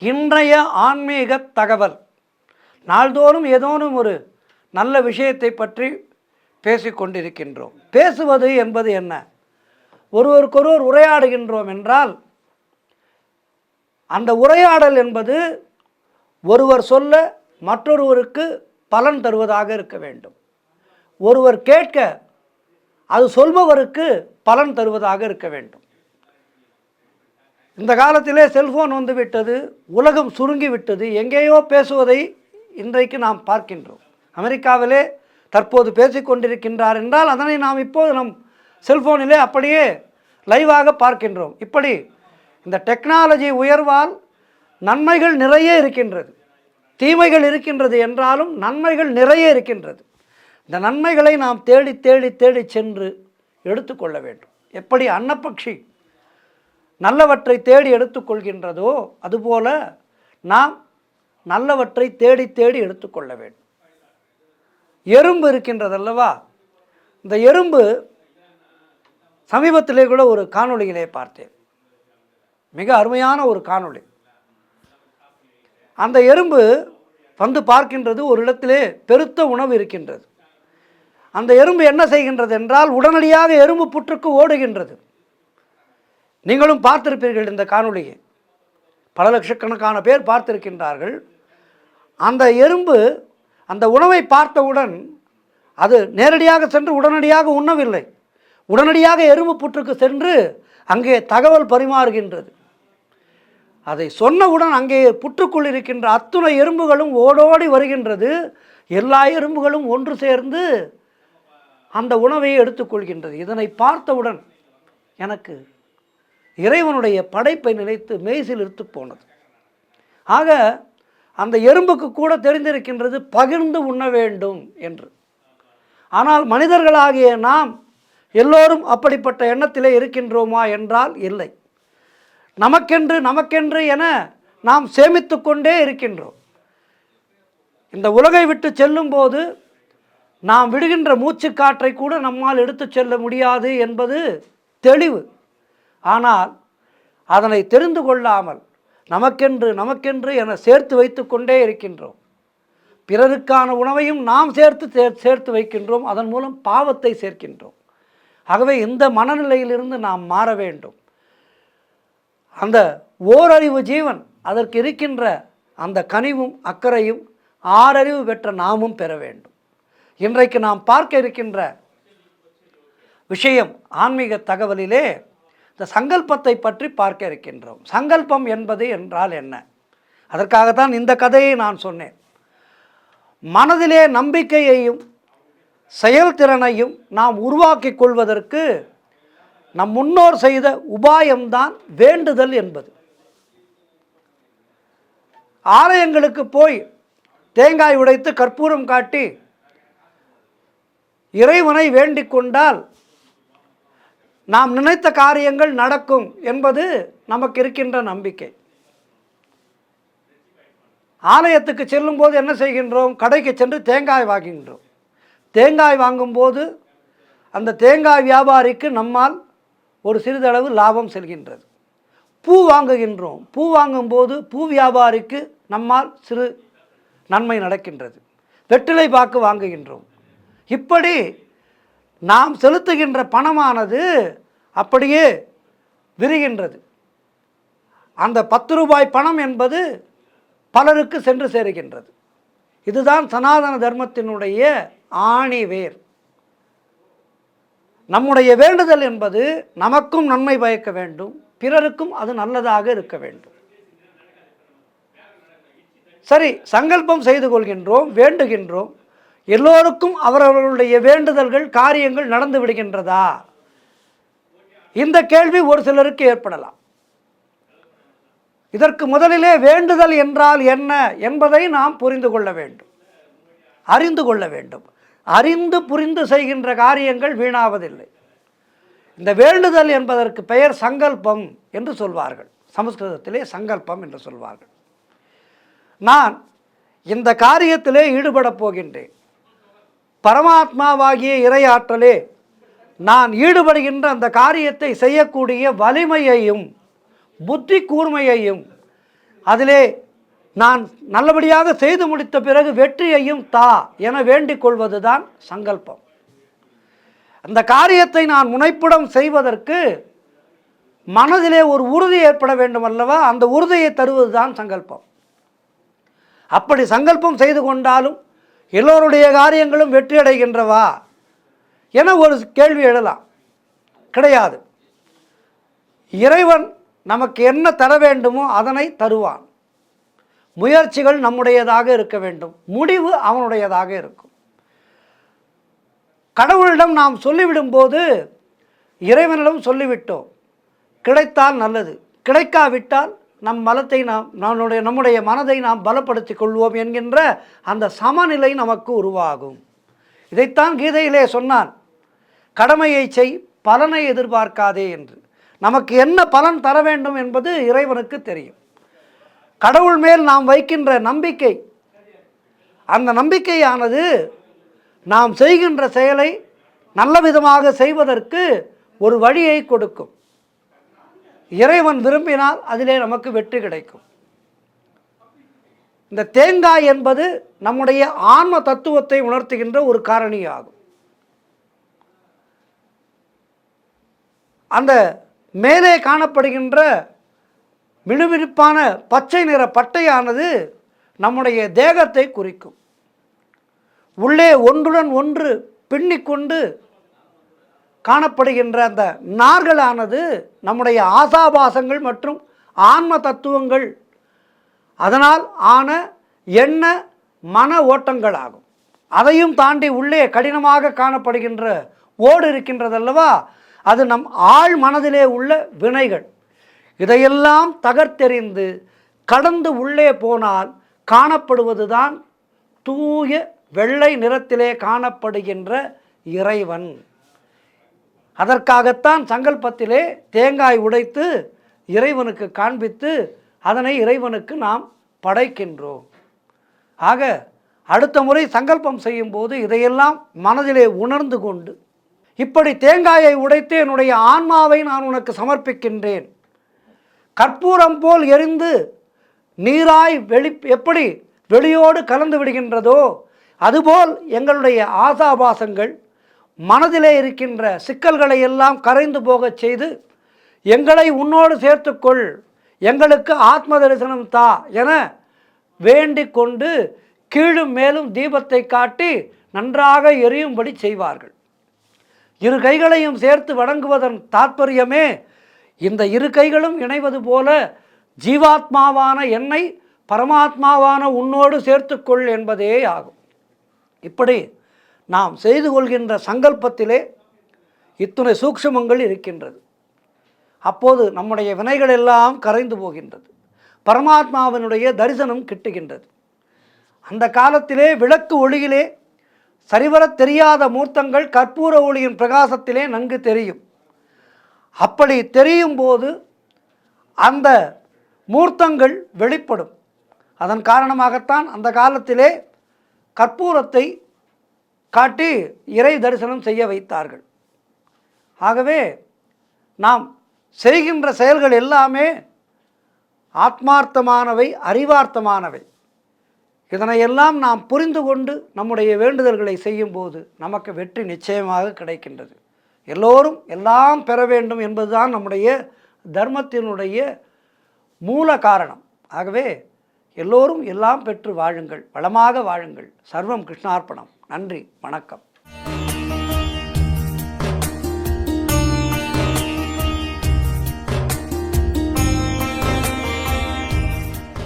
இன்றைய ஆன்மீக தகவல். நாள்தோறும் ஏதோனும் ஒரு நல்ல விஷயத்தை பற்றி பேசிக்கொண்டிருக்கின்றோம். பேசுவது என்பது என்ன? ஒருவருக்கொருவர் உரையாடுகின்றோம் என்றால் அந்த உரையாடல் என்பது ஒருவர் சொல்ல மற்றொருவருக்கு பலன் தருவதாக இருக்க வேண்டும். ஒருவர் கேட்க அது சொல்பவருக்கு பலன் தருவதாக இருக்க வேண்டும். இந்த காலத்திலே செல்போன் வந்துவிட்டது, உலகம் சுருங்கிவிட்டது. எங்கேயோ பேசுவதை இன்றைக்கு நாம் பார்க்கின்றோம். அமெரிக்காவிலே தற்போது பேசிக்கொண்டிருக்கின்றார் என்றால் அதனை நாம் இப்போது நம் செல்போனிலே அப்படியே லைவாக பார்க்கின்றோம். இப்படி இந்த டெக்னாலஜி உயர்வால் நன்மைகள் நிறைய இருக்கின்றது, தீமைகள் இருக்கின்றது என்றாலும் நன்மைகள் நிறைய இருக்கின்றது. இந்த நன்மைகளை நாம் தேடி தேடி தேடி சென்று எடுத்துக்கொள்ள வேண்டும். எப்படி அன்னப்பட்சி நல்லவற்றை தேடி எடுத்துக்கொள்கின்றதோ அதுபோல நாம் நல்லவற்றை தேடி தேடி எடுத்துக்கொள்ள வேண்டும். எறும்பு இருக்கின்றது அல்லவா? இந்த எறும்பு சமீபத்திலே கூட ஒரு காணொளியிலே பார்த்தேன், மிக அருமையான ஒரு காணொளி. அந்த எறும்பு வந்து பார்க்கின்றது, ஒரு இடத்திலே பெருத்த உணவு இருக்கின்றது. அந்த எறும்பு என்ன செய்கின்றது என்றால் உடனடியாக எறும்பு புற்றுக்கு ஓடுகின்றது. நீங்களும் பார்த்திருப்பீர்கள் இந்த காணொளியை, பல லட்சக்கணக்கான பேர் பார்த்திருக்கின்றார்கள். அந்த எறும்பு அந்த உணவை பார்த்தவுடன் அது நேரடியாக சென்று உடனடியாக உண்ணவில்லை, உடனடியாக எறும்பு புற்றுக்கு சென்று அங்கே தகவல் பரிமாறுகின்றது. அதை சொன்னவுடன் அங்கே புற்றுக்குள் இருக்கின்ற அத்துணை எறும்புகளும் ஓடோடி வருகின்றது. எல்லா எறும்புகளும் ஒன்று சேர்ந்து அந்த உணவை எடுத்துக்கொள்கின்றது. இதனை பார்த்தவுடன் எனக்கு இறைவனுடைய படைப்பை நினைத்து மெய்சில் இழுத்து போனது. ஆக அந்த எறும்புக்கு கூட தெரிந்திருக்கின்றது பகிர்ந்து உண்ண வேண்டும் என்று. ஆனால் மனிதர்களாகிய நாம் எல்லோரும் அப்படிப்பட்ட எண்ணத்திலே இருக்கின்றோமா என்றால் இல்லை. நமக்கென்று என நாம் சேமித்து கொண்டே இருக்கின்றோம். இந்த உலகை விட்டு செல்லும்போது நாம் விடுகின்ற மூச்சு காற்றை கூட நம்மால் எடுத்து செல்ல முடியாது என்பது தெளிவு. ஆனால் அதனை தெரிந்து கொள்ளாமல் நமக்கென்று என சேர்த்து வைத்து கொண்டே இருக்கின்றோம். பிறருக்கான உணவையும் நாம் சேர்த்து வைக்கின்றோம். அதன் மூலம் பாவத்தை சேர்க்கின்றோம். ஆகவே இந்த மனநிலையிலிருந்து நாம் மாற வேண்டும். அந்த ஓரறிவு ஜீவன் அதற்கு இருக்கின்ற அந்த கனிவும் அக்கறையும் ஆறறிவு பெற்ற நாமும் பெற வேண்டும். இன்றைக்கு நாம் பார்க்க இருக்கின்ற விஷயம் ஆன்மீக தகவலிலே இந்த சங்கல்பத்தை பற்றி பார்க்க இருக்கின்றோம். சங்கல்பம் என்பது என்றால் என்ன? அதற்காகத்தான் இந்த கதையை நான் சொன்னேன். மனதிலே நம்பிக்கையையும் செயல்திறனையும் நாம் உருவாக்கி கொள்வதற்கு நம் முன்னோர் செய்த உபாயம்தான் வேண்டுதல் என்பது. ஆலயங்களுக்கு போய் தேங்காய் உடைத்து கற்பூரம் காட்டி இறைவனை வேண்டிக் கொண்டால் நாம் நினைத்த காரியங்கள் நடக்கும் என்பது நமக்கு இருக்கின்ற நம்பிக்கை. ஆலயத்துக்கு செல்லும்போது என்ன செய்கின்றோம்? கடைக்கு சென்று தேங்காய் வாங்குகின்றோம். தேங்காய் வாங்கும்போது அந்த தேங்காய் வியாபாரிக்கு நம்மால் ஒரு சிறிதளவு லாபம் செல்கின்றது. பூ வாங்குகின்றோம். பூ வாங்கும்போது பூ வியாபாரிக்கு நம்மால் சிறு நன்மை நடக்கின்றது. வெற்றிலை பாக்கு வாங்குகின்றோம். இப்படி நாம் செலுத்துகின்ற பணமானது அப்படியே விரிகின்றது. அந்த 10 ரூபாய் பணம் என்பது பலருக்கு சென்று சேருகின்றது. இதுதான் சனாதன தர்மத்தினுடைய ஆணிவேர். நம்முடைய வேண்டுதல் என்பது நமக்கும் நன்மை பயக்க வேண்டும், பிறருக்கும் அது நல்லதாக இருக்க வேண்டும். சரி, சங்கல்பம் செய்து கொள்கின்றோம், வேண்டுகின்றோம். எல்லோருக்கும் அவரவர்களுடைய வேண்டுதல்கள் காரியங்கள் நடந்து விடுகின்றதா? இந்த கேள்வி ஒரு சிலருக்கு ஏற்படலாம். இதற்கு முதலிலே வேண்டுதல் என்றால் என்ன என்பதை நாம் புரிந்து கொள்ள வேண்டும், அறிந்து கொள்ள வேண்டும். அறிந்து புரிந்து செய்கின்ற காரியங்கள் வீணாவதில்லை. இந்த வேண்டுதல் என்பதற்கு பெயர் சங்கல்பம் என்று சொல்வார்கள். சமஸ்கிருதத்திலே சங்கல்பம் என்று சொல்வார்கள். நான் இந்த காரியத்திலே ஈடுபட போகின்றேன், பரமாத்மாவாகிய இறையாற்றலே நான் ஈடுபடுகின்ற அந்த காரியத்தை செய்யக்கூடிய வலிமையையும் புத்தி கூர்மையையும் அதிலே நான் நல்லபடியாக செய்து முடித்த பிறகு வெற்றியையும் தா என வேண்டிக் கொள்வதுதான் சங்கல்பம். அந்த காரியத்தை நான் முனைப்புடன் செய்வதற்கு மனதிலே ஒரு உறுதி ஏற்பட வேண்டும் அல்லவா? அந்த உறுதியை தருவதுதான் சங்கல்பம். அப்படி சங்கல்பம் செய்து கொண்டாலும் எல்லோருடைய காரியங்களும் வெற்றி அடைகின்றவா என ஒரு கேள்வி எழலாம். கிடையாது. இறைவன் நமக்கு என்ன தர வேண்டுமோ அதனை தருவான். முயற்சிகள் நம்முடையதாக இருக்க வேண்டும், முடிவு அவனுடையதாக இருக்கும். கடவுளிடம் நாம் சொல்லிவிடும்போது இறைவனிடம் சொல்லிவிட்டோம், கிடைத்தால் நல்லது, கிடைக்காவிட்டால் நம்முடைய மனதை நாம் பலப்படுத்திக் கொள்வோம் என்கின்ற அந்த சமநிலை நமக்கு உருவாகும். இதைத்தான் கீதையிலே சொன்னான், கடமையை செய், பலனை எதிர்பார்க்காதே என்று. நமக்கு என்ன பலன் தர வேண்டும் என்பது இறைவனுக்கு தெரியும். கடவுள் மேல் நாம் வைக்கின்ற நம்பிக்கை, அந்த நம்பிக்கையானது நாம் செய்கின்ற செயலை நல்ல விதமாக செய்வதற்கு ஒரு வழியை கொடுக்கும். இறைவன் விரும்பினால் அதிலே நமக்கு வெற்றி கிடைக்கும். இந்த தேங்காய் என்பது நம்முடைய ஆன்ம தத்துவத்தை உணர்த்துகின்ற ஒரு காரணியாகும். அந்த மேலே காணப்படுகின்ற மினுமினுப்பான பச்சை நிற பட்டையானது நம்முடைய தேகத்தை குறிக்கும். உள்ளே ஒன்றுடன் ஒன்று பின்னிக்கொண்டு காணப்படுகின்ற அந்த நார்களானது நம்முடைய ஆசாபாசங்கள் மற்றும் ஆன்ம தத்துவங்கள், அதனால் ஆன எண்ண மன ஓட்டங்கள் ஆகும். அதையும் தாண்டி உள்ளே கடினமாக காணப்படுகின்ற ஓடு இருக்கின்றதல்லவா, அது நம் ஆழ் மனதிலே உள்ள வினைகள். இதையெல்லாம் தகர்த்தெறிந்து கடந்து உள்ளே போனால் காணப்படுவதுதான் தூய வெள்ளை நிறத்திலே காணப்படுகின்ற இறைவன். அதற்காகத்தான் சங்கல்பத்திலே தேங்காய் உடைத்து இறைவனுக்கு காண்பித்து அதனை இறைவனுக்கு நாம் படைக்கின்றோம். ஆக அடுத்த முறை சங்கல்பம் செய்யும்போது இதையெல்லாம் மனதிலே உணர்ந்து கொண்டு, இப்படி தேங்காயை உடைத்து என்னுடைய ஆன்மாவை நான் உனக்கு சமர்ப்பிக்கின்றேன், கற்பூரம் போல் எரிந்து நீராய் எப்படி வெளியோடு கலந்து விடுகின்றதோ அதுபோல் எங்களுடைய ஆசாபாசங்கள் மனதிலே இருக்கின்ற சிக்கல்களை எல்லாம் கரைந்து போகச் செய்து எங்களை உன்னோடு சேர்த்துக்கொள், எங்களுக்கு ஆத்ம தரிசனம் தா என வேண்டிக் கொண்டு கீழும் மேலும் தீபத்தை காட்டி நன்றாக எரியும்படி செய்வார்கள். இரு கைகளையும் சேர்த்து வணங்குவதன் தாற்பயமே இந்த இரு கைகளும் இணைவது போல ஜீவாத்மாவான என்னை பரமாத்மாவான உன்னோடு சேர்த்துக்கொள் என்பதே ஆகும். இப்படி நாம் செய்து கொள்கின்ற சங்கல்பத்திலே இத்துணை சூக்ஷ்மங்கள் இருக்கின்றது. அப்போது நம்முடைய வினைகள் எல்லாம் கரைந்து போகின்றது, பரமாத்மாவினுடைய தரிசனம் கிட்டுகின்றது. அந்த காலத்திலே விளக்கு ஒளியிலே சரிவரத் தெரியாத மூர்த்தங்கள் கற்பூர ஒளியின் பிரகாசத்திலே நன்கு தெரியும். அப்படி தெரியும் போது அந்த மூர்த்தங்கள் வெளிப்படும். அதன் காரணமாகத்தான் அந்த காலத்திலே கற்பூரத்தை காட்டி இறை தரிசனம் செய்ய வைத்தார்கள். ஆகவே நாம் செய்கின்ற செயல்கள் எல்லாமே ஆத்மார்த்தமானவை, அறிவார்த்தமானவை. இதனையெல்லாம் நாம் புரிந்து கொண்டு நம்முடைய வேண்டுதல்களை செய்யும்போது நமக்கு வெற்றி நிச்சயமாக கிடைக்கின்றது. எல்லோரும் எல்லாம் பெற வேண்டும் என்பதுதான் நம்முடைய தர்மத்தினுடைய மூல காரணம். ஆகவே எல்லோரும் எல்லாம் பெற்று வாழுங்கள், வளமாக வாழுங்கள். சர்வம் கிருஷ்ணார்ப்பணம். நன்றி, வணக்கம்.